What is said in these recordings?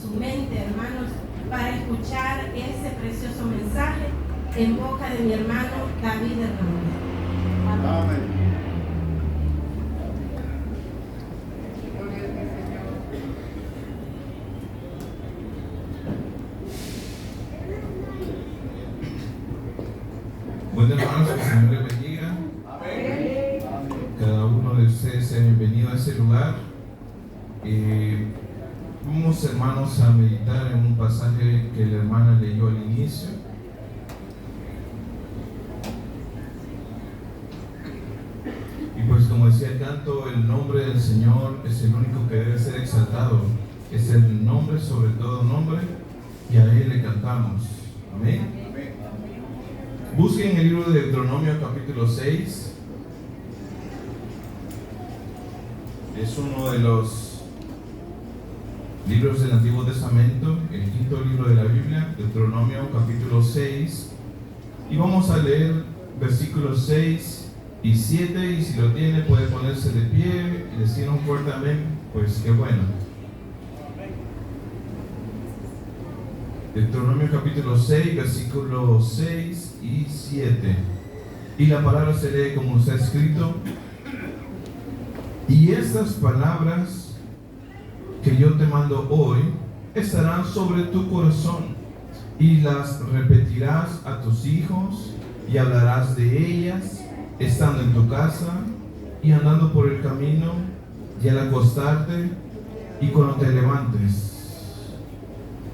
su mente, hermanos, para escuchar ese precioso mensaje en boca de mi hermano David Hernández. Amén. Bueno, hermanos, que el Señor les bendiga. Cada uno de ustedes sea bienvenido a ese lugar. Vamos, hermanos, a meditar en un pasaje que la hermana leyó al inicio. Y pues, como decía el canto, el nombre del Señor es el único que debe ser exaltado. Es el nombre sobre todo nombre, y a Él le cantamos. Amén. Busquen el libro de Deuteronomio capítulo 6. Es uno de los libros del Antiguo Testamento, el quinto libro de la Biblia, Deuteronomio capítulo 6. Y vamos a leer versículos 6 y 7, y si lo tiene puede ponerse de pie y decir un fuerte amén, pues qué bueno. Deuteronomio capítulo 6, versículos 6 y 7. Y la palabra se lee como está escrito: y estas palabras que yo te mando hoy estarán sobre tu corazón, y las repetirás a tus hijos, y hablarás de ellas estando en tu casa, y andando por el camino, y al acostarte, y cuando te levantes.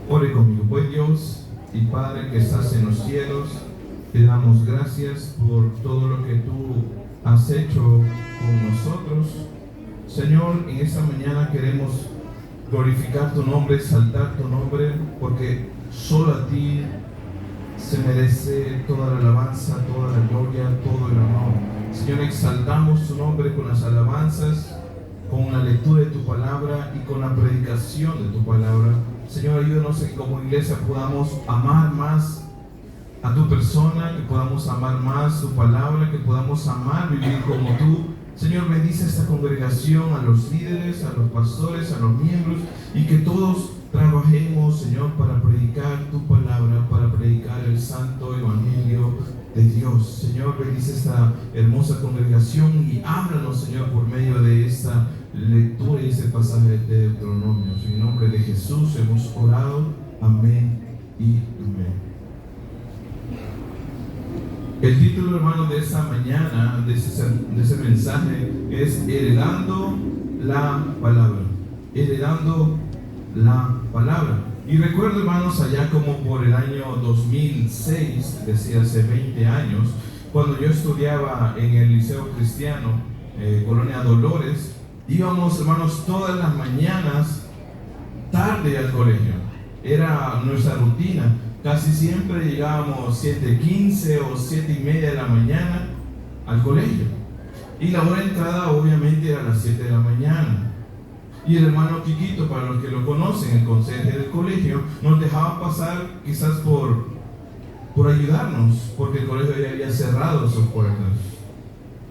Ore conmigo. Pues Dios y Padre que estás en los cielos, te damos gracias por todo lo que tú has hecho con nosotros. Señor, en esta mañana queremos glorificar tu nombre, exaltar tu nombre, porque solo a ti se merece toda la alabanza, toda la gloria, todo el honor. Señor, exaltamos tu nombre con las alabanzas, con la lectura de tu palabra y con la predicación de tu palabra. Señor, ayúdanos que como iglesia podamos amar más a tu persona, que podamos amar más tu palabra, que podamos amar vivir como tú. Señor, bendice a esta congregación, a los líderes, a los pastores, a los miembros, y que todos trabajemos, Señor, para predicar tu palabra, para predicar el santo evangelio de Dios. Señor, bendice esta hermosa congregación y háblanos, Señor, por medio de esta lectura y este pasaje de Deuteronomio. En el nombre de Jesús hemos orado. Amén y amén. El título, hermano, de esta mañana, de ese mensaje, es Heredando la Palabra. Heredando la Palabra. Y recuerdo, hermanos, allá como por el año 2006, decía hace 20 años, cuando yo estudiaba en el Liceo Cristiano, Colonia Dolores, íbamos, hermanos, todas las mañanas tarde al colegio. Era nuestra rutina. Casi siempre llegábamos 7:15 o 7:30 de la mañana al colegio. Y la hora de entrada obviamente era a las 7 de la mañana. Y el hermano Quiquito, para los que lo conocen, el conserje del colegio, nos dejaba pasar quizás por ayudarnos, porque el colegio ya había cerrado sus puertas.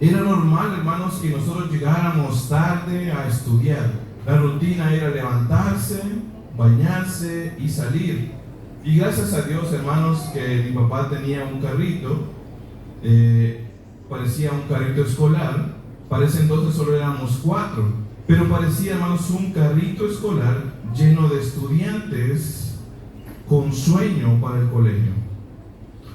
Era normal, hermanos, que nosotros llegáramos tarde a estudiar. La rutina era levantarse, bañarse y salir. Y gracias a Dios, hermanos, que mi papá tenía un carrito, parecía un carrito escolar. Para ese entonces solo éramos 4, pero parecía, hermanos, un carrito escolar lleno de estudiantes con sueño para el colegio.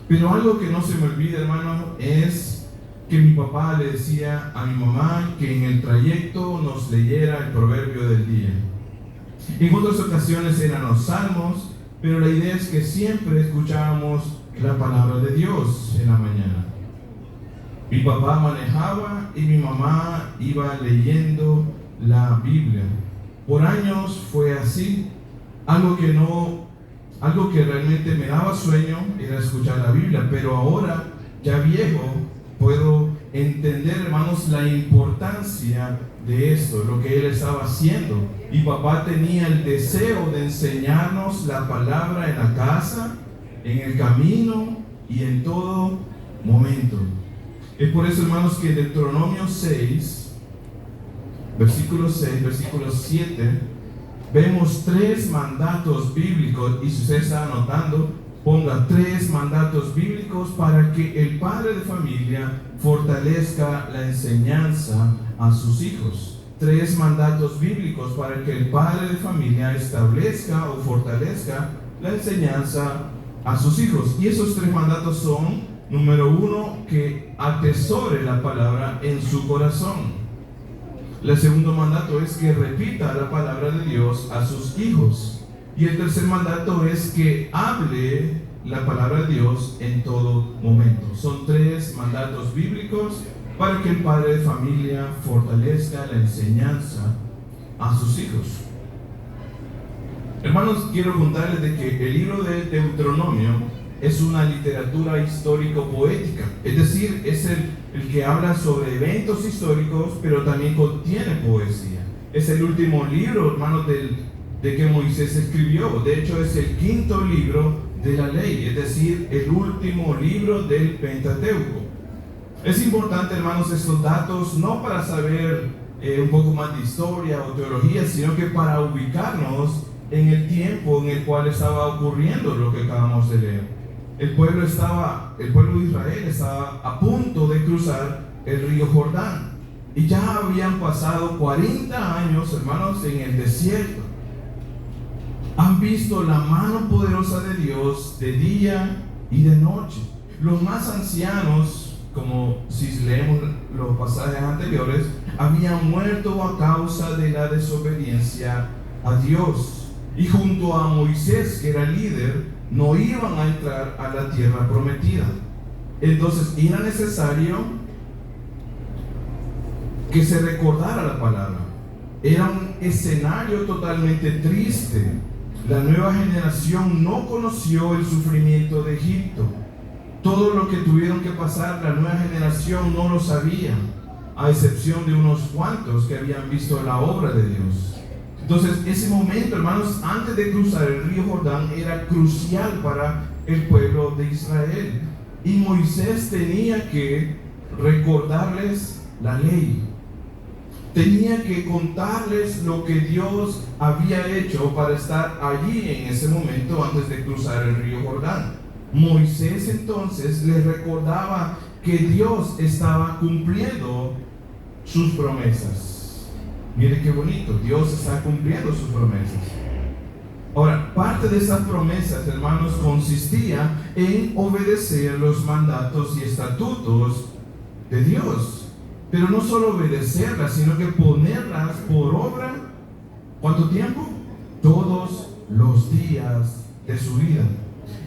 Pero algo que no se me olvida, hermano, es que mi papá le decía a mi mamá que en el trayecto nos leyera el proverbio del día. En otras ocasiones eran los salmos, pero la idea es que siempre escuchábamos la palabra de Dios en la mañana. Mi papá manejaba y mi mamá iba leyendo la Biblia. Por años fue así. Algo que realmente me daba sueño era escuchar la Biblia, pero ahora, ya viejo, puedo entender, hermanos, la importancia de esto, lo que él estaba haciendo. Mi papá tenía el deseo de enseñarnos la palabra en la casa, en el camino y en todo momento. Es por eso, hermanos, que en Deuteronomio 6, versículo 6, versículo 7, vemos 3 mandatos bíblicos, y si usted está anotando, ponga 3 mandatos bíblicos para que el padre de familia fortalezca la enseñanza a sus hijos. 3 mandatos bíblicos para que el padre de familia establezca o fortalezca la enseñanza a sus hijos. Y esos 3 mandatos son: número 1, que atesore la palabra en su corazón. El segundo mandato es que repita la palabra de Dios a sus hijos. Y el tercer mandato es que hable la palabra de Dios en todo momento. Son 3 mandatos bíblicos para que el padre de familia fortalezca la enseñanza a sus hijos. Hermanos, quiero contarles de que el libro de Deuteronomio es una literatura histórico-poética, es decir, es el que habla sobre eventos históricos, pero también contiene poesía. Es el último libro, hermanos, de que Moisés escribió. De hecho, es el 5.º libro de la ley, es decir, el último libro del Pentateuco. Es importante, hermanos, estos datos, no para saber un poco más de historia o teología, sino que para ubicarnos en el tiempo en el cual estaba ocurriendo lo que acabamos de leer. El pueblo de Israel estaba a punto de cruzar el río Jordán, y ya habían pasado 40 años, hermanos, en el desierto. Han visto la mano poderosa de Dios de día y de noche. Los más ancianos, como si leemos los pasajes anteriores, habían muerto a causa de la desobediencia a Dios. Y junto a Moisés, que era líder, no iban a entrar a la tierra prometida. Entonces era necesario que se recordara la palabra. Era un escenario totalmente triste. La nueva generación no conoció el sufrimiento de Egipto. Todo lo que tuvieron que pasar, la nueva generación no lo sabía, a excepción de unos cuantos que habían visto la obra de Dios. Entonces, ese momento, hermanos, antes de cruzar el río Jordán, era crucial para el pueblo de Israel. Y Moisés tenía que recordarles la ley. Tenía que contarles lo que Dios había hecho para estar allí en ese momento antes de cruzar el río Jordán. Moisés entonces les recordaba que Dios estaba cumpliendo sus promesas. Mire qué bonito, Dios está cumpliendo sus promesas. Ahora, parte de esas promesas, hermanos, consistía en obedecer los mandatos y estatutos de Dios. Pero no solo obedecerlas, sino que ponerlas por obra. ¿Cuánto tiempo? Todos los días de su vida.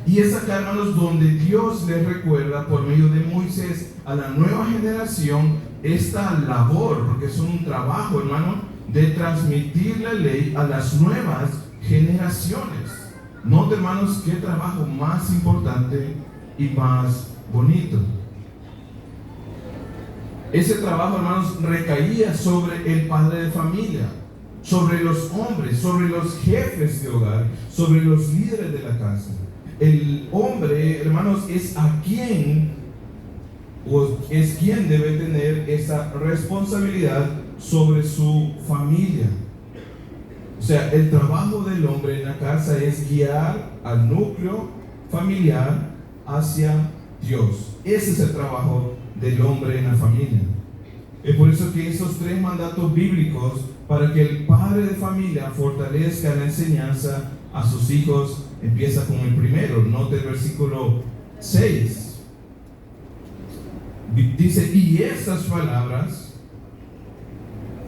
Y es acá, hermanos, donde Dios les recuerda por medio de Moisés a la nueva generación esta labor, porque es un trabajo, hermano, de transmitir la ley a las nuevas generaciones. Note, hermanos, qué trabajo más importante y más bonito. Ese trabajo, hermanos, recaía sobre el padre de familia, sobre los hombres, sobre los jefes de hogar, sobre los líderes de la casa. El hombre, hermanos, es quien debe tener esa responsabilidad sobre su familia. O sea, el trabajo del hombre en la casa es guiar al núcleo familiar hacia Dios. Ese es el trabajo del hombre en la familia. Es por eso que esos 3 mandatos bíblicos, para que el padre de familia fortalezca la enseñanza a sus hijos, empieza con el primero. Note el versículo 6. Dice: y estas palabras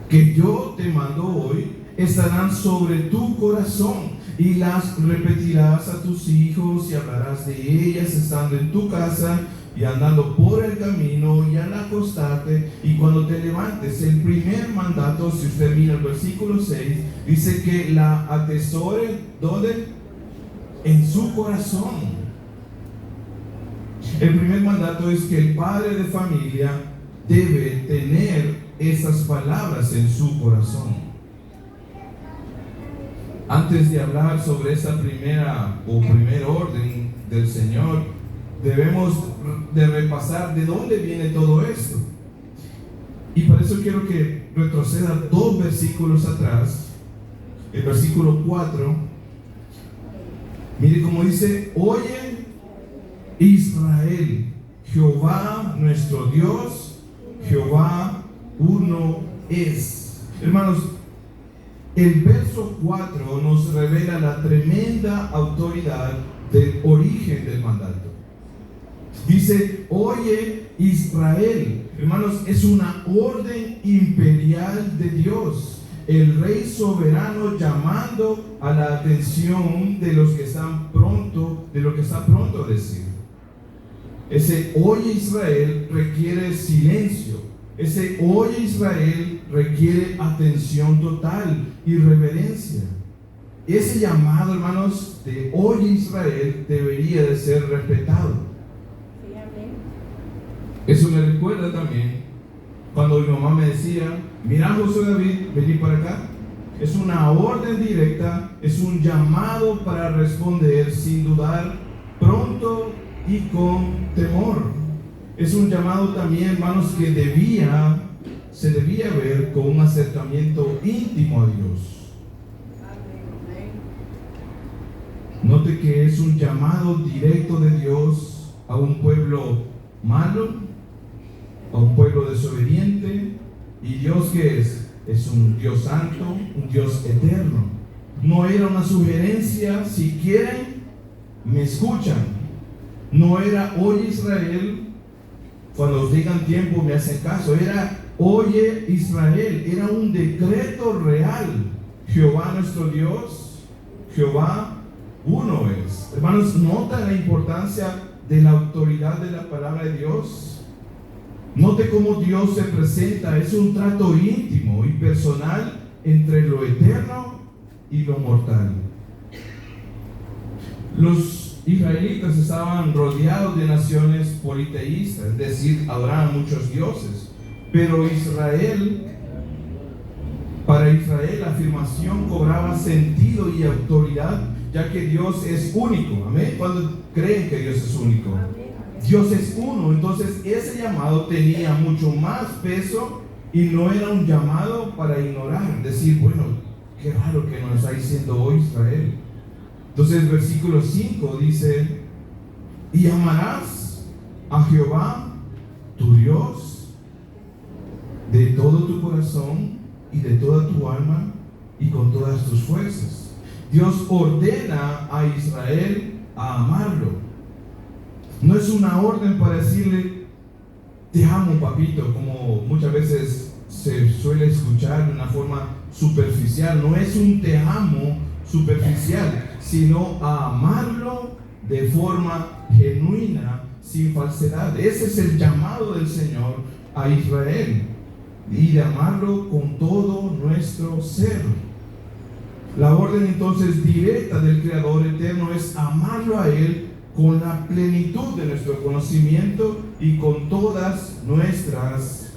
que yo te mando hoy estarán sobre tu corazón, y las repetirás a tus hijos, y hablarás de ellas estando en tu casa y andando por el camino y al acostarte y cuando te levantes. El primer mandato, si usted mira el versículo 6, dice que la atesore, ¿dónde? En su corazón. El primer mandato es que el padre de familia debe tener esas palabras en su corazón. Antes de hablar sobre esa primer orden del Señor, debemos de repasar de dónde viene todo esto. Y por eso quiero que retroceda 2 versículos atrás el versículo 4, mire cómo dice: oye Israel, Jehová nuestro Dios, Jehová uno es. Hermanos, el verso 4 nos revela la tremenda autoridad del origen del mandato. Dice: oye Israel. Hermanos, es una orden imperial de Dios, el rey soberano llamando a la atención de los que están pronto, de lo que está pronto a decir. Ese oye Israel requiere silencio. Ese oye Israel requiere atención total y reverencia. Ese llamado, hermanos, de oye Israel debería de ser respetado. Eso me recuerda también cuando mi mamá me decía: mira, José David, vení para acá. Es una orden directa, es un llamado para responder sin dudar, pronto y con temor. Es un llamado también, hermanos, que se debía ver con un acercamiento íntimo a Dios. Note que es un llamado directo de Dios a un pueblo malo, a un pueblo desobediente. ¿Y Dios qué es? Es un Dios santo, un Dios eterno. No era una sugerencia: si quieren, me escuchan. No era: oye Israel, cuando os digan tiempo me hacen caso. Era: oye Israel. Era un decreto real. Jehová nuestro Dios, Jehová uno es. Hermanos, ¿nota la importancia de la autoridad de la palabra de Dios? Note cómo Dios se presenta. Es un trato íntimo y personal entre lo eterno y lo mortal. Los israelitas estaban rodeados de naciones politeístas, es decir, adoraban muchos dioses. Pero para Israel la afirmación cobraba sentido y autoridad, ya que Dios es único. Amén. Cuando creen que Dios es único, Dios es uno. Entonces ese llamado tenía mucho más peso y no era un llamado para ignorar, decir: bueno, qué raro que nos está diciendo hoy Israel. Entonces versículo 5 dice: y amarás a Jehová tu Dios de todo tu corazón y de toda tu alma y con todas tus fuerzas. Dios ordena a Israel a amarlo. No es una orden para decirle: te amo, papito, como muchas veces se suele escuchar de una forma superficial. No es un te amo superficial, sino a amarlo de forma genuina, sin falsedad. Ese es el llamado del Señor a Israel, y de amarlo con todo nuestro ser. La orden entonces directa del Creador eterno es amarlo a Él con la plenitud de nuestro conocimiento y con todas nuestras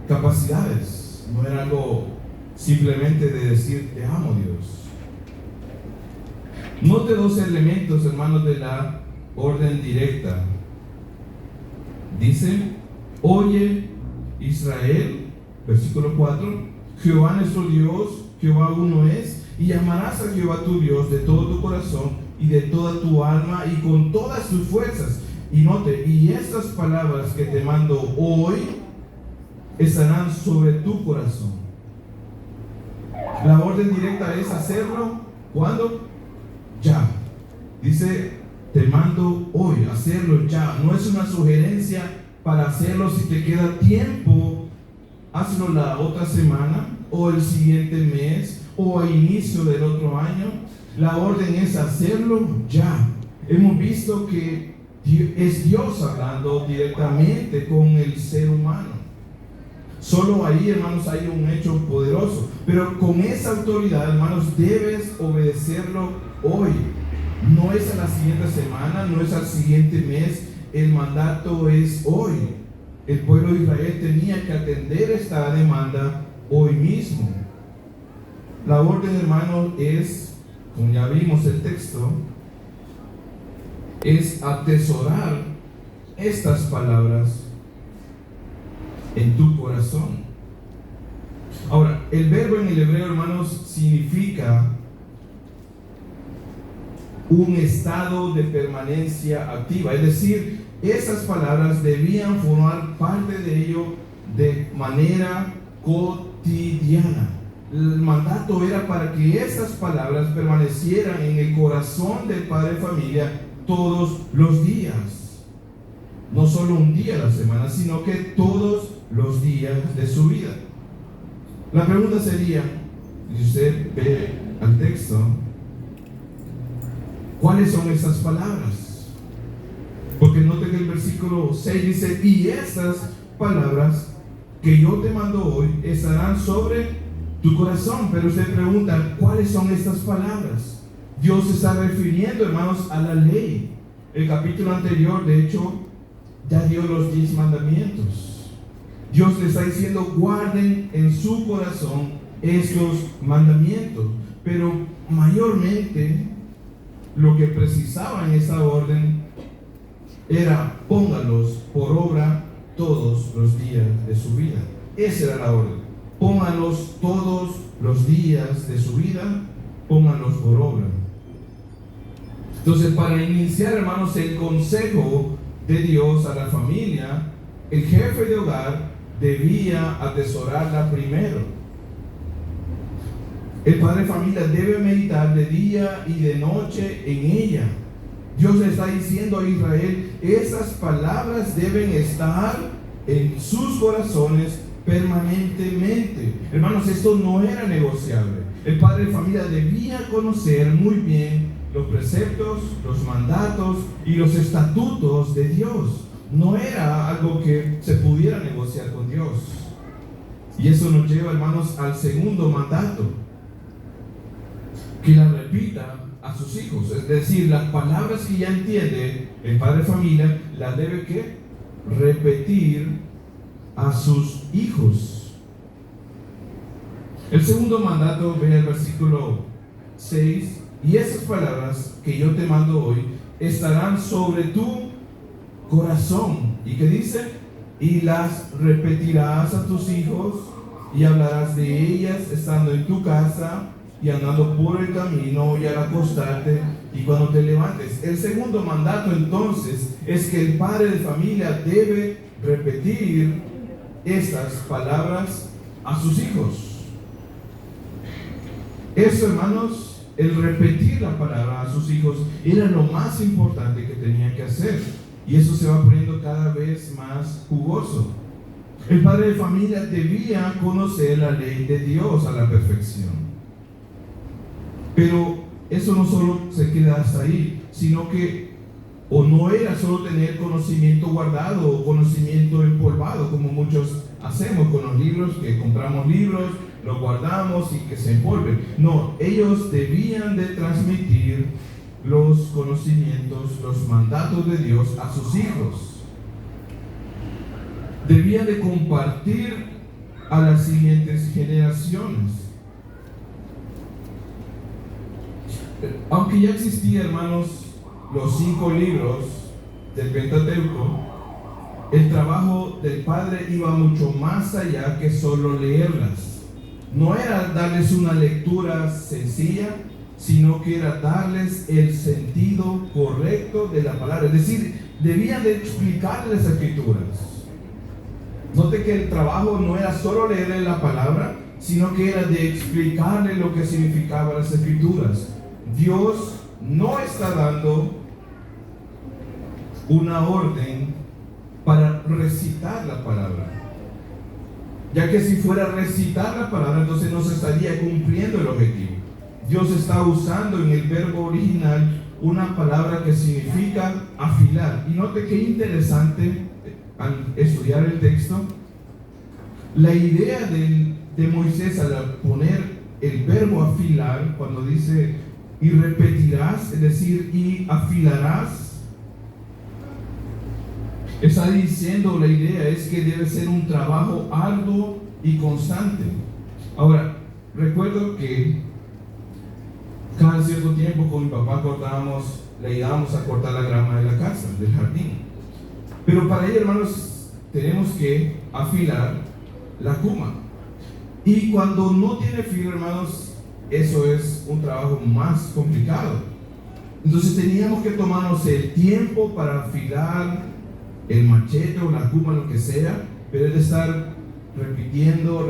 capacidades. No era algo simplemente de decir: te amo, Dios. Note dos elementos, hermanos, de la orden directa. Dice: oye Israel, versículo 4, Jehová nuestro Dios, Jehová uno es, y amarás a Jehová tu Dios de todo tu corazón y de toda tu alma y con todas tus fuerzas. Y note: y estas palabras que te mando hoy estarán sobre tu corazón. La orden directa es hacerlo. ¿Cuándo? Ya. Dice: te mando hoy, hacerlo ya. No es una sugerencia para hacerlo si te queda tiempo. Hazlo la otra semana o el siguiente mes o a inicio del otro año. La orden es hacerlo ya. Hemos visto que es Dios hablando directamente con el ser humano. Solo ahí, hermanos, hay un hecho poderoso. Pero con esa autoridad, hermanos, debes obedecerlo hoy. No es a la siguiente semana, no es al siguiente mes. El mandato es hoy. El pueblo de Israel tenía que atender esta demanda hoy mismo. La orden, hermanos, es, como ya vimos el texto, es atesorar estas palabras en tu corazón. Ahora, el verbo en el hebreo, hermanos, significa un estado de permanencia activa. Es decir, esas palabras debían formar parte de ello de manera cotidiana. El mandato era para que esas palabras permanecieran en el corazón del padre de familia todos los días. No solo un día a la semana, sino que todos los días de su vida. La pregunta sería, si usted ve al texto, ¿cuáles son esas palabras? Porque note que el versículo 6 dice, y estas palabras que yo te mando hoy estarán sobre tu corazón. Pero usted pregunta, ¿cuáles son estas palabras? Dios se está refiriendo, hermanos, a la ley. El capítulo anterior, de hecho, ya dio los 10 mandamientos. Dios le está diciendo, guarden en su corazón estos mandamientos. Pero mayormente, lo que precisaba en esa orden era póngalos por obra todos los días de su vida. Esa era la orden. Póngalos todos los días de su vida, póngalos por obra. Entonces, para iniciar, hermanos, el consejo de Dios a la familia, el jefe de hogar debía atesorarla primero. El padre de familia debe meditar de día y de noche en ella. Dios le está diciendo a Israel, esas palabras deben estar en sus corazones permanentemente. Hermanos, esto no era negociable. El padre de familia debía conocer muy bien los preceptos, los mandatos y los estatutos de Dios. No era algo que se pudiera negociar con Dios. Y eso nos lleva, hermanos, al segundo mandato, que la repita a sus hijos. Es decir, las palabras que ya entiende el padre de familia las debe ¿qué? Repetir a sus hijos. El segundo mandato, ve el versículo 6, y esas palabras que yo te mando hoy estarán sobre tu corazón. ¿Y qué dice? Y las repetirás a tus hijos y hablarás de ellas estando en tu casa y andando por el camino y al acostarte y cuando te levantes. El segundo mandato entonces es que el padre de familia debe repetir estas palabras a sus hijos. Eso, hermanos, el repetir la palabra a sus hijos era lo más importante que tenían que hacer, y eso se va poniendo cada vez más jugoso. El padre de familia debía conocer la ley de Dios a la perfección. Pero eso no solo se queda hasta ahí, sino que no era solo tener conocimiento guardado o conocimiento empolvado, como muchos hacemos con los libros, que compramos libros, los guardamos y que se empolven. No, ellos debían de transmitir los conocimientos, los mandatos de Dios a sus hijos. Debían de compartir a las siguientes generaciones. Aunque ya existían, hermanos, los 5 libros del Pentateuco, el trabajo del padre iba mucho más allá que solo leerlas. No era darles una lectura sencilla, sino que era darles el sentido correcto de la palabra. Es decir, debían de explicarles las escrituras. Note que el trabajo no era solo leerle la palabra, sino que era de explicarle lo que significaban las escrituras. Dios no está dando una orden para recitar la palabra, ya que si fuera a recitar la palabra, entonces no se estaría cumpliendo el objetivo. Dios está usando en el verbo original una palabra que significa afilar. Y note qué interesante al estudiar el texto, la idea de Moisés al poner el verbo afilar, cuando dice y repetirás, es decir, y afilarás, está diciendo, la idea es que debe ser un trabajo arduo y constante. Ahora, recuerdo que cada cierto tiempo con mi papá le ayudábamos a cortar la grama de la casa, del jardín. Pero para ello, hermanos, tenemos que afilar la cuma. Y cuando no tiene filo, hermanos, eso es un trabajo más complicado. Entonces teníamos que tomarnos el tiempo para afilar el machete o la cuma, lo que sea, pero es de estar repitiendo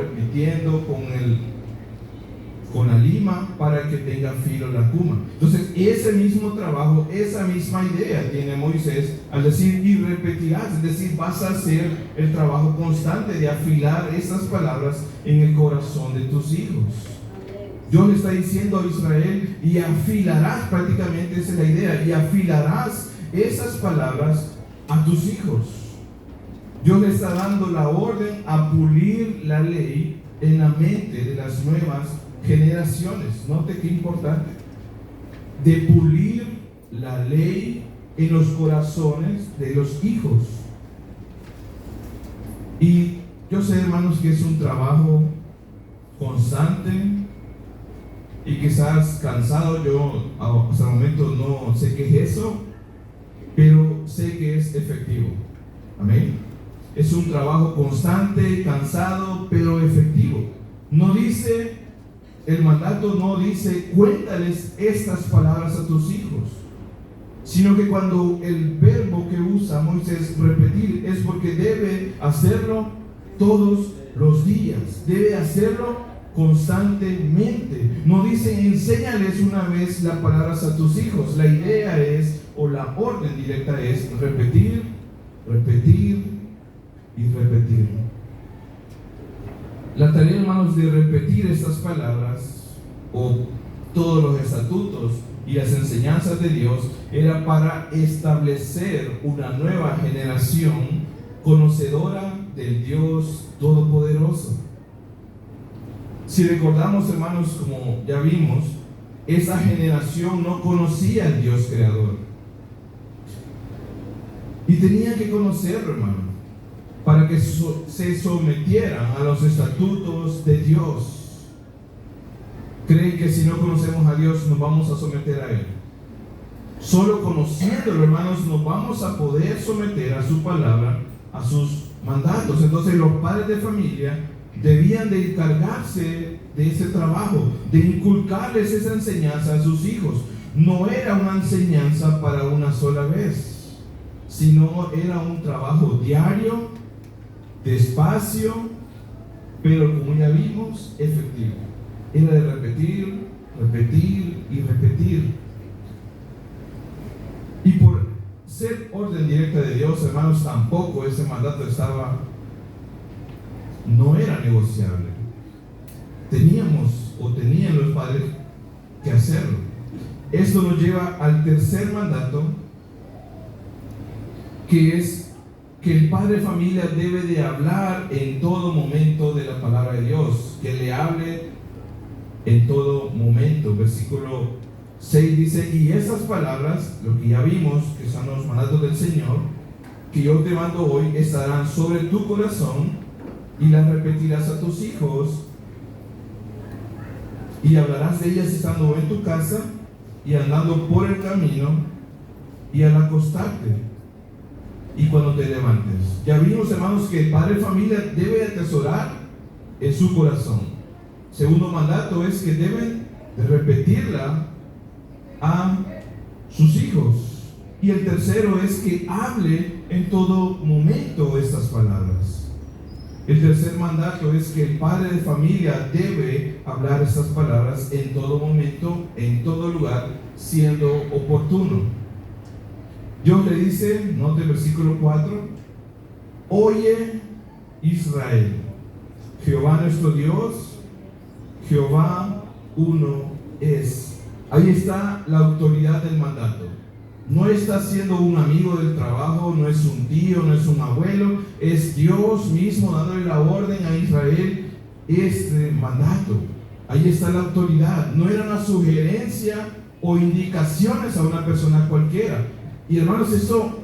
con la lima para que tenga filo la cuma. Entonces ese mismo trabajo, esa misma idea tiene Moisés al decir y repetirás, es decir, vas a hacer el trabajo constante de afilar esas palabras en el corazón de tus hijos. Dios le está diciendo a Israel, y afilarás, prácticamente esa es la idea, y afilarás esas palabras a tus hijos. Dios le está dando la orden a pulir la ley en la mente de las nuevas generaciones. Note qué importante, de pulir la ley en los corazones de los hijos. Y yo sé, hermanos, que es un trabajo constante y quizás cansado. Yo hasta el momento no sé qué es eso, pero sé que es efectivo. Amén. Es un trabajo constante, cansado, pero efectivo. No dice, el mandato no dice, cuéntales estas palabras a tus hijos, sino que cuando el verbo que usa Moisés, repetir, es porque debe hacerlo todos los días, debe hacerlo constantemente. No dice, enséñales una vez las palabras a tus hijos. La idea es, o la orden directa es, repetir, repetir y repetir. La tarea, hermanos, de repetir estas palabras o todos los estatutos y las enseñanzas de Dios era para establecer una nueva generación conocedora del Dios Todopoderoso. Si recordamos, hermanos, como ya vimos, esa generación no conocía al Dios Creador y tenía que conocerlo, hermano, para que se sometieran a los estatutos de Dios. ¿Creen que si no conocemos a Dios nos vamos a someter a Él? Solo conociéndolo, hermanos, nos vamos a poder someter a su palabra, a sus mandatos. Entonces los padres de familia debían de encargarse de ese trabajo, de inculcarles esa enseñanza a sus hijos. No era una enseñanza para una sola vez, sino era un trabajo diario, despacio, pero como ya vimos, efectivo. Era de repetir, repetir y repetir. Y por ser orden directa de Dios, hermanos, tampoco ese mandato no era negociable. Tenían los padres que hacerlo. Esto nos lleva al tercer mandato, que es que el padre de familia debe de hablar en todo momento de la palabra de Dios, que le hable en todo momento. Versículo 6 dice, y esas palabras, lo que ya vimos, que son los mandatos del Señor, que yo te mando hoy, estarán sobre tu corazón, y las repetirás a tus hijos, y hablarás de ellas estando en tu casa, y andando por el camino, y al acostarte, y cuando te levantes. Ya vimos, hermanos, que el padre de familia debe atesorar en su corazón. Segundo mandato es que deben de repetirla a sus hijos. Y el tercero es que hable en todo momento estas palabras. El tercer mandato es que el padre de familia debe hablar estas palabras en todo momento, en todo lugar, siendo oportuno. Dios le dice, note el versículo 4, oye Israel, Jehová nuestro Dios, Jehová uno es. Ahí está la autoridad del mandato. No está siendo un amigo del trabajo, no es un tío, no es un abuelo, es Dios mismo dándole la orden a Israel este mandato. Ahí está la autoridad. No era una sugerencia o indicaciones a una persona cualquiera. Y hermanos, eso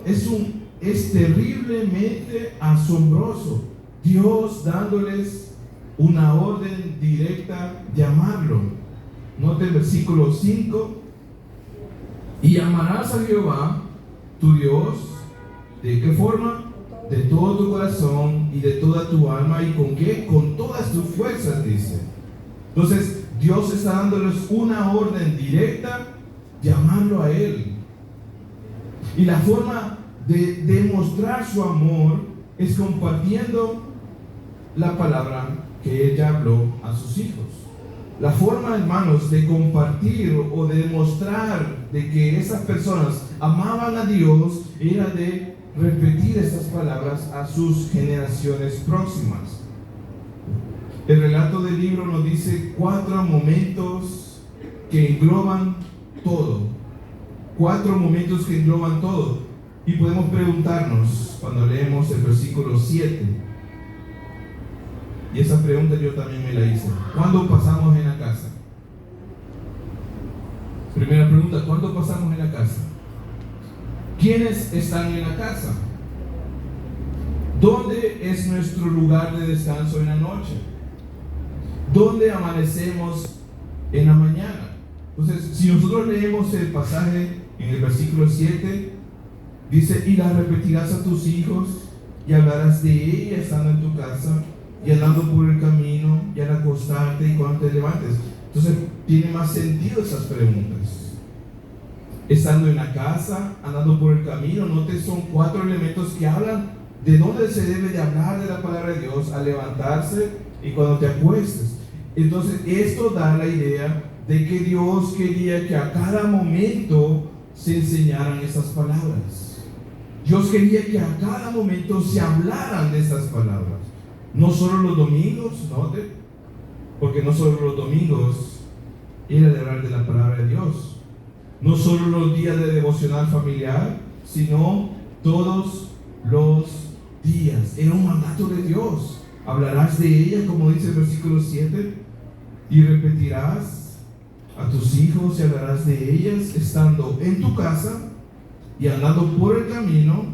es terriblemente asombroso. Dios dándoles una orden directa de amarlo. Note el versículo 5. Y amarás a Jehová, tu Dios, ¿de qué forma? De todo tu corazón y de toda tu alma. ¿Y con qué? Con todas tus fuerzas, dice. Entonces, Dios está dándoles una orden directa llamarlo a Él. Y la forma de demostrar su amor es compartiendo la palabra que ella habló a sus hijos. La forma, hermanos, de compartir o de demostrar de que esas personas amaban a Dios era de repetir estas palabras a sus generaciones próximas. El relato del libro nos dice 4 momentos que engloban todo. 4 momentos que engloban todo. Y podemos preguntarnos cuando leemos el versículo 7. Y esa pregunta yo también me la hice. ¿Cuándo pasamos en la casa? Primera pregunta, ¿cuándo pasamos en la casa? ¿Quiénes están en la casa? ¿Dónde es nuestro lugar de descanso en la noche? ¿Dónde amanecemos en la mañana? Entonces, si nosotros leemos el pasaje en el versículo 7, dice, y la repetirás a tus hijos y hablarás de ella estando en tu casa y andando por el camino y al acostarte y cuando te levantes. Entonces tiene más sentido esas preguntas. Estando en la casa, andando por el camino, note, son 4 elementos que hablan de dónde se debe de hablar de la palabra de Dios al levantarse y cuando te acuestes. Entonces esto da la idea de que Dios quería que a cada momento se enseñaran esas palabras. Dios quería que a cada momento se hablaran de esas palabras. No solo los domingos, note, porque no solo los domingos era de hablar de la palabra de Dios. No solo los días de devocional familiar, sino todos los días. Era un mandato de Dios. Hablarás de ella, como dice el versículo 7, y repetirás a tus hijos y hablarás de ellas estando en tu casa y andando por el camino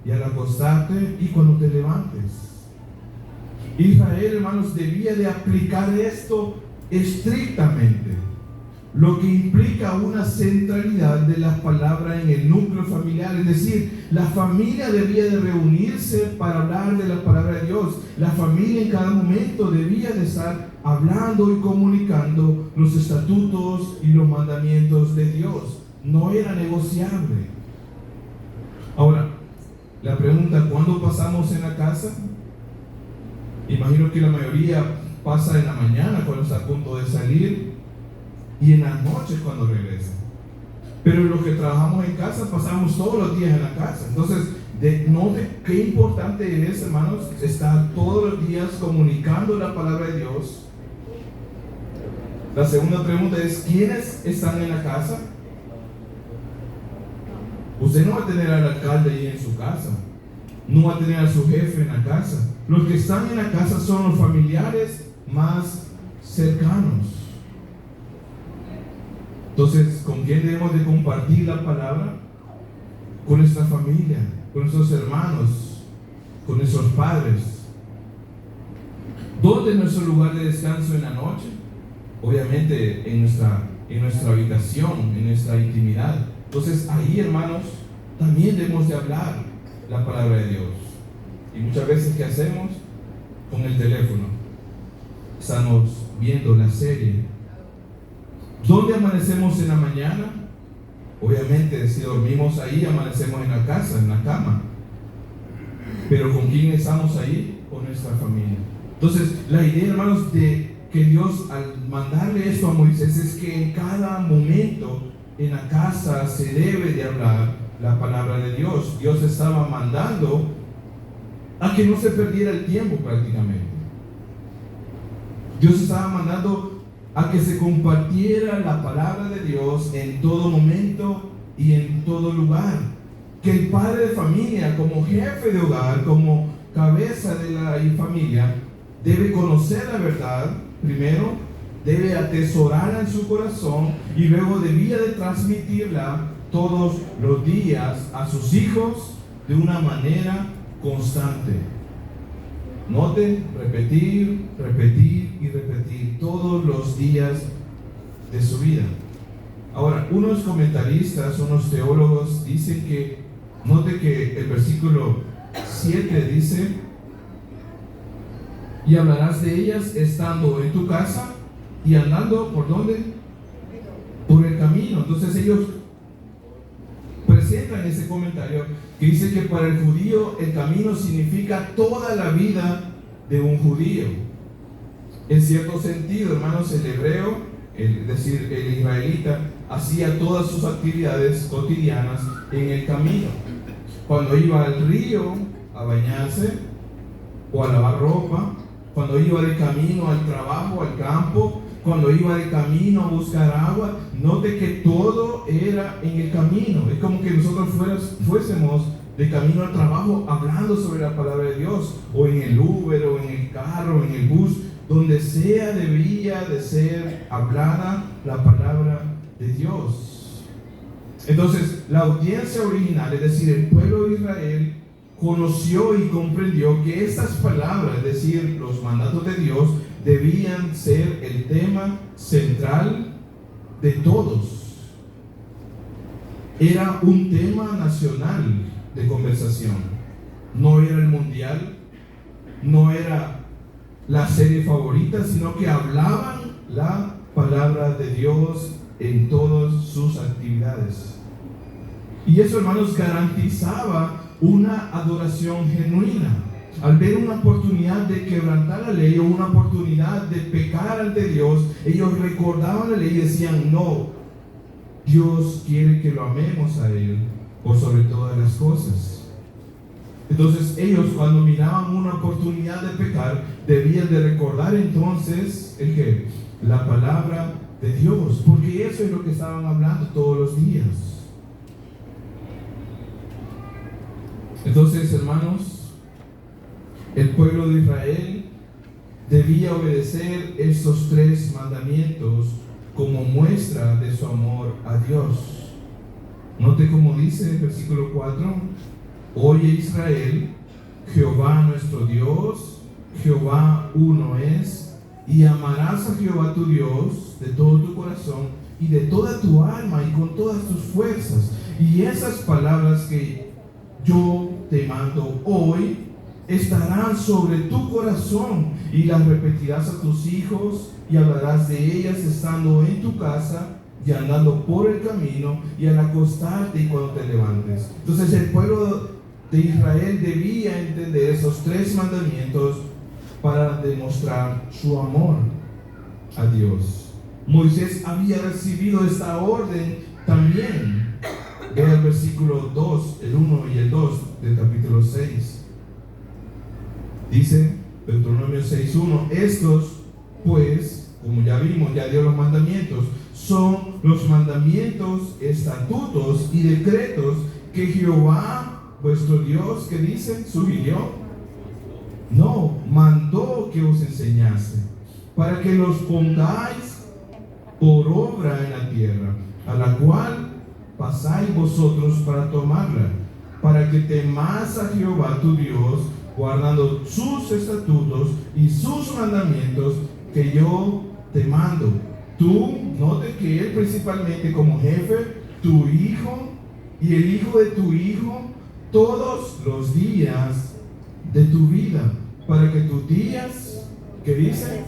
y al acostarte y cuando te levantes. Israel, hermanos, debía de aplicar esto estrictamente, lo que implica una centralidad de la palabra en el núcleo familiar. Es decir, la familia debía de reunirse para hablar de la palabra de Dios. La familia en cada momento debía de estar hablando y comunicando los estatutos y los mandamientos de Dios. No era negociable. Ahora, la pregunta, ¿cuándo pasamos en la casa? Imagino que la mayoría pasa en la mañana cuando está a punto de salir y en las noches cuando regresa. Pero los que trabajamos en casa pasamos todos los días en la casa. Entonces, note qué importante es, hermanos, estar todos los días comunicando la palabra de Dios. La segunda pregunta es, ¿quiénes están en la casa? Usted no va a tener al alcalde ahí en su casa, no va a tener a su jefe en la casa. Los que están en la casa son los familiares más cercanos. Entonces, ¿con quién debemos de compartir la palabra? Con nuestra familia, con nuestros hermanos, con nuestros padres. ¿Dónde es nuestro lugar de descanso en la noche? Obviamente en nuestra habitación, en nuestra intimidad. Entonces ahí, hermanos, también debemos de hablar la palabra de Dios. Y muchas veces, ¿qué hacemos? Con el teléfono estamos viendo la serie. ¿Dónde amanecemos en la mañana? Obviamente, si dormimos ahí, amanecemos en la casa, en la cama. Pero ¿con quién estamos ahí? Con nuestra familia. Entonces, la idea, hermanos, de que Dios, al mandarle esto a Moisés, es que en cada momento en la casa se debe de hablar la palabra de Dios. Dios estaba mandando a que no se perdiera el tiempo prácticamente. Dios estaba mandando a que se compartiera la palabra de Dios en todo momento y en todo lugar. Que el padre de familia, como jefe de hogar, como cabeza de la familia, debe conocer la verdad primero, debe atesorarla en su corazón y luego debía de transmitirla todos los días a sus hijos de una manera constante. Noten, repetir, repetir y repetir todos los días de su vida. Ahora, unos comentaristas, unos teólogos dicen que, note que el versículo 7 dice, y hablarás de ellas estando en tu casa y andando, ¿por dónde? Por el camino camino. Entonces ellos presentan ese comentario que dice que para el judío el camino significa toda la vida de un judío. En cierto sentido, hermanos, el hebreo, es decir, el israelita, hacía todas sus actividades cotidianas en el camino. Cuando iba al río a bañarse o a lavar ropa, cuando iba de camino al trabajo, al campo, cuando iba de camino a buscar agua, note que todo era en el camino. Es como que nosotros fuésemos de camino al trabajo hablando sobre la palabra de Dios, o en el Uber, o en el carro, o en el bus, donde sea debía de ser hablada la palabra de Dios. Entonces, la audiencia original, es decir, el pueblo de Israel, conoció y comprendió que estas palabras, es decir, los mandatos de Dios, debían ser el tema central de todos. Era un tema nacional de conversación. No era el mundial, no era la serie favorita, sino que hablaban la palabra de Dios en todas sus actividades. Y eso, hermanos, garantizaba una adoración genuina. Al ver una oportunidad de quebrantar la ley o una oportunidad de pecar ante Dios, ellos recordaban la ley y decían: no, Dios quiere que lo amemos a Él por sobre todas las cosas. Entonces ellos, cuando miraban una oportunidad de pecar, debían de recordar entonces ¿el qué? La palabra de Dios, porque eso es lo que estaban hablando todos los días. Entonces, hermanos, el pueblo de Israel debía obedecer estos 3 mandamientos como muestra de su amor a Dios. Note como dice el versículo 4: oye Israel, Jehová nuestro Dios, Jehová uno es, y amarás a Jehová tu Dios de todo tu corazón y de toda tu alma y con todas tus fuerzas. Y esas palabras que yo te mando hoy estarán sobre tu corazón, y las repetirás a tus hijos, y hablarás de ellas estando en tu casa y andando por el camino y al acostarte y cuando te levantes. Entonces el pueblo de Israel debía entender esos 3 mandamientos para demostrar su amor a Dios. Moisés había recibido esta orden también. Vea el versículo 2, el 1 y el 2 del capítulo 6. Dice Deuteronomio 6:1: estos, pues, como ya vimos, ya dio los mandamientos, son los mandamientos, estatutos y decretos que Jehová vuestro Dios, que dice, sugirió, no, mandó que os enseñase, para que los pongáis por obra en la tierra, a la cual pasáis vosotros para tomarla, para que temas a Jehová tu Dios, guardando sus estatutos y sus mandamientos que yo te mando. Tú, note que él principalmente como jefe, tu hijo y el hijo de tu hijo, todos los días de tu vida, para que tus días, ¿qué dice?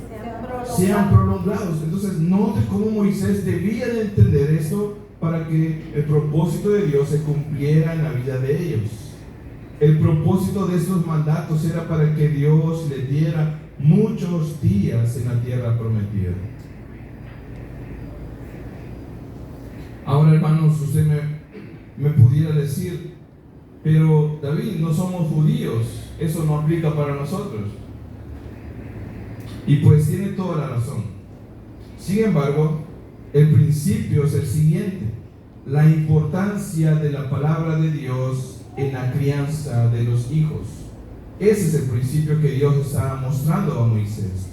Sean prolongados. Entonces note cómo Moisés debía de entender esto para que el propósito de Dios se cumpliera en la vida de ellos. El propósito de estos mandatos era para que Dios les diera muchos días en la tierra prometida. Ahora, hermanos, usted me pudiera decir: pero David, no somos judíos, eso no aplica para nosotros. Y pues tiene toda la razón. Sin embargo, el principio es el siguiente: la importancia de la palabra de Dios en la crianza de los hijos. Ese es el principio que Dios estaba mostrando a Moisés.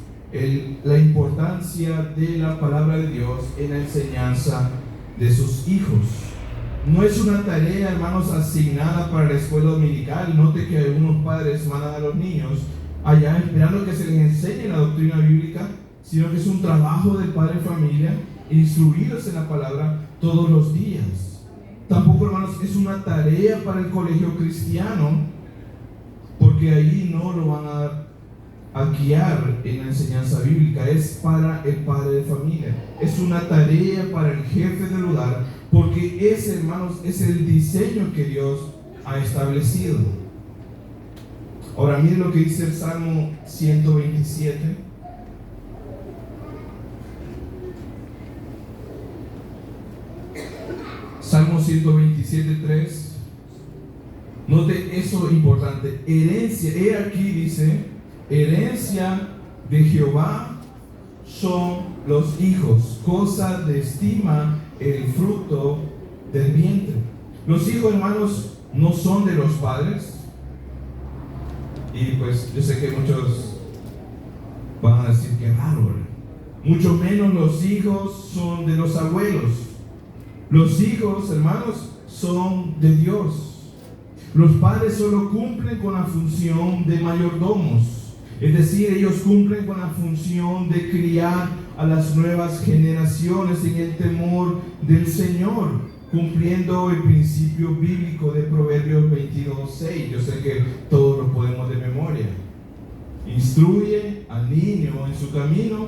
La importancia de la palabra de Dios en la enseñanza de sus hijos. No es una tarea, hermanos, asignada para la escuela dominical. Note que algunos padres mandan a los niños allá esperando que se les enseñe la doctrina bíblica, sino que es un trabajo del padre de familia, instruirlos en la palabra todos los días. Tampoco, hermanos, es una tarea para el colegio cristiano, porque ahí no lo van a dar a guiar en la enseñanza bíblica, es para el padre de familia, es una tarea para el jefe del hogar, porque ese, hermanos, es el diseño que Dios ha establecido. Ahora miren lo que dice el Salmo 127. Salmo 127:3. Note eso importante. Herencia, he aquí dice, herencia de Jehová son los hijos, cosa de estima el fruto del vientre. Los hijos, hermanos, no son de los padres. Y pues yo sé que muchos van a decir que raro, mucho menos los hijos son de los abuelos. Los hijos, hermanos, son de Dios. Los padres solo cumplen con la función de mayordomos, es decir, ellos cumplen con la función de criar a las nuevas generaciones en el temor del Señor, cumpliendo el principio bíblico de Proverbios 22:6. Yo sé que todos lo podemos de memoria. Instruye al niño en su camino,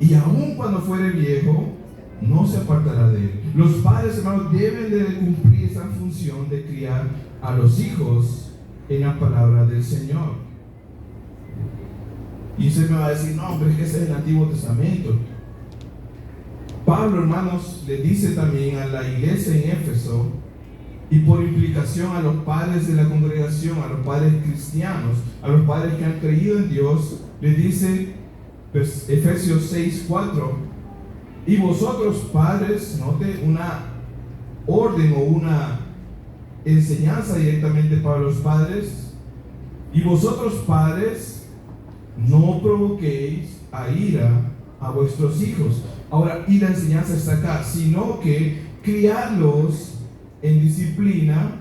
y aun cuando fuere viejo, no se apartará de él. Los padres, hermanos, deben de cumplir esa función de criar a los hijos en la palabra del Señor. Y usted me va a decir, no, pero es que ese es el Antiguo Testamento. Pablo, hermanos, le dice también a la iglesia en Éfeso, y por implicación a los padres de la congregación, a los padres cristianos, a los padres que han creído en Dios, le dice, pues, Efesios 6:4, y vosotros padres, note una orden o una enseñanza directamente para los padres, y vosotros padres no provoquéis a ira a vuestros hijos. Ahora, y la enseñanza está acá, sino que criarlos en disciplina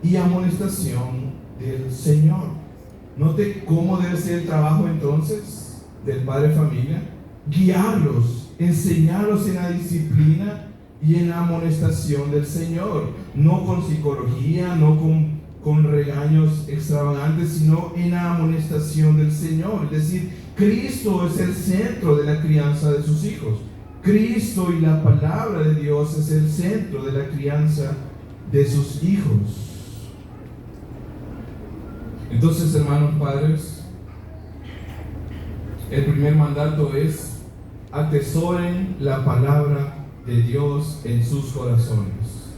y amonestación del Señor. Note cómo debe ser el trabajo entonces del padre de familia: guiarlos, enseñarlos en la disciplina y en la amonestación del Señor, no con psicología, no con regaños extravagantes, sino en la amonestación del Señor. Es decir, Cristo es el centro de la crianza de sus hijos. Cristo y la palabra de Dios es el centro de la crianza de sus hijos. Entonces, hermanos padres, el primer mandato es: atesoren la palabra de Dios en sus corazones.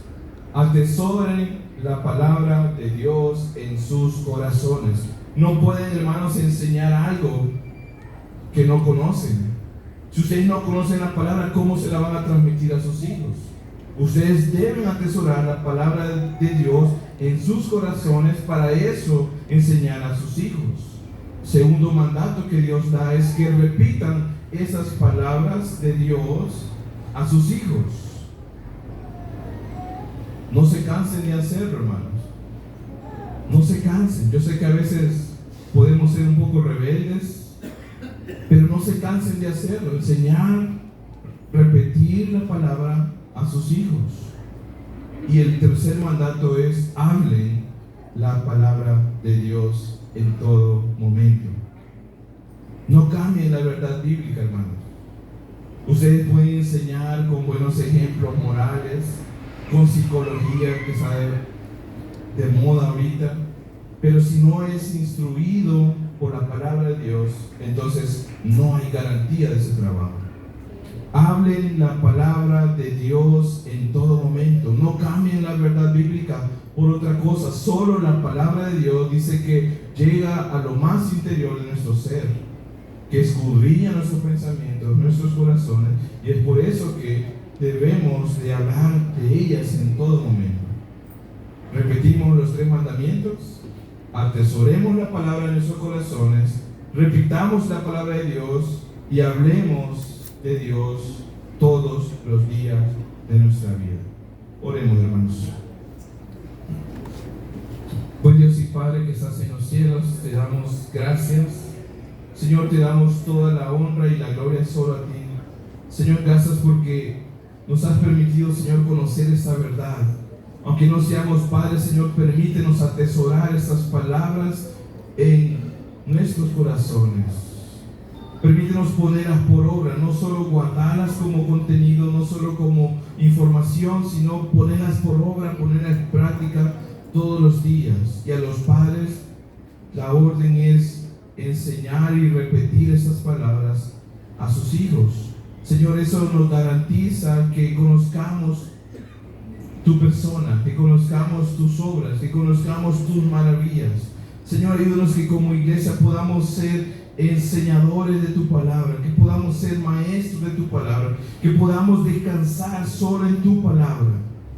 Atesoren la palabra de Dios en sus corazones. No pueden, hermanos, enseñar algo que no conocen. Si ustedes no conocen la palabra, ¿cómo se la van a transmitir a sus hijos? Ustedes deben atesorar la palabra de Dios en sus corazones, para eso enseñar a sus hijos. Segundo mandato que Dios da es que repitan esas palabras de Dios a sus hijos. No se cansen de hacerlo, hermanos. No se cansen. Yo sé que a veces podemos ser un poco rebeldes, pero no se cansen de hacerlo. Enseñar, repetir la palabra a sus hijos. Y el tercer mandato es: hablen la palabra de Dios en todo momento. No cambien la verdad bíblica, hermanos. Ustedes pueden enseñar con buenos ejemplos morales, con psicología que está de moda ahorita, pero si no es instruido por la palabra de Dios, entonces no hay garantía de ese trabajo. Hablen la palabra de Dios en todo momento. No cambien la verdad bíblica por otra cosa. Solo la palabra de Dios dice que llega a lo más interior de nuestro ser, que escudriña nuestros pensamientos, nuestros corazones, y es por eso que debemos de hablar de ellas en todo momento. Repetimos los 3 mandamientos: atesoremos la palabra en nuestros corazones, repitamos la palabra de Dios y hablemos de Dios todos los días de nuestra vida. Oremos, hermanos. Buen Dios y Padre que estás en los cielos, te damos gracias. Señor, te damos toda la honra y la gloria solo a ti. Señor, gracias porque nos has permitido, Señor, conocer esta verdad. Aunque no seamos padres, Señor, permítenos atesorar estas palabras en nuestros corazones. Permítenos ponerlas por obra, no solo guardarlas como contenido, no solo como información, sino ponerlas por obra, ponerlas en práctica todos los días. Y a los padres, la orden es enseñar y repetir esas palabras a sus hijos. Señor, eso nos garantiza que conozcamos tu persona, que conozcamos tus obras, que conozcamos tus maravillas. Señor, ayúdanos que como iglesia podamos ser enseñadores de tu palabra, que podamos ser maestros de tu palabra, que podamos descansar solo en tu palabra.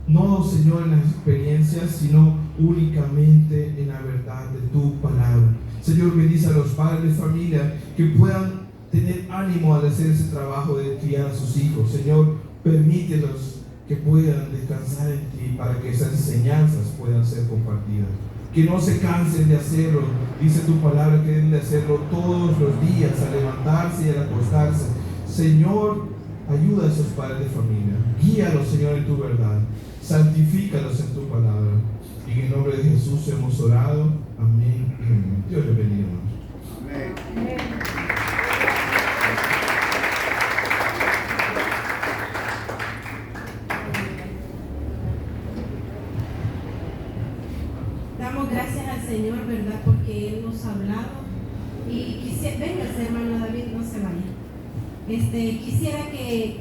No, Señor, en las experiencias, sino únicamente en la verdad de tu palabra. Señor, bendice a los padres de familia que puedan tener ánimo al hacer ese trabajo de criar a sus hijos. Señor, permítelos que puedan descansar en ti para que esas enseñanzas puedan ser compartidas. Que no se cansen de hacerlo. Dice tu palabra que deben de hacerlo todos los días, al levantarse y al acostarse. Señor, ayuda a esos padres de familia. Guíalos, Señor, en tu verdad. Santifícalos en tu palabra. Y en el nombre de Jesús hemos orado. Amén y amén. Dios les bendiga. Amén. Damos gracias al Señor, ¿verdad? Porque Él nos ha hablado. Y quisiera, venga, hermano David, no se vaya. Quisiera que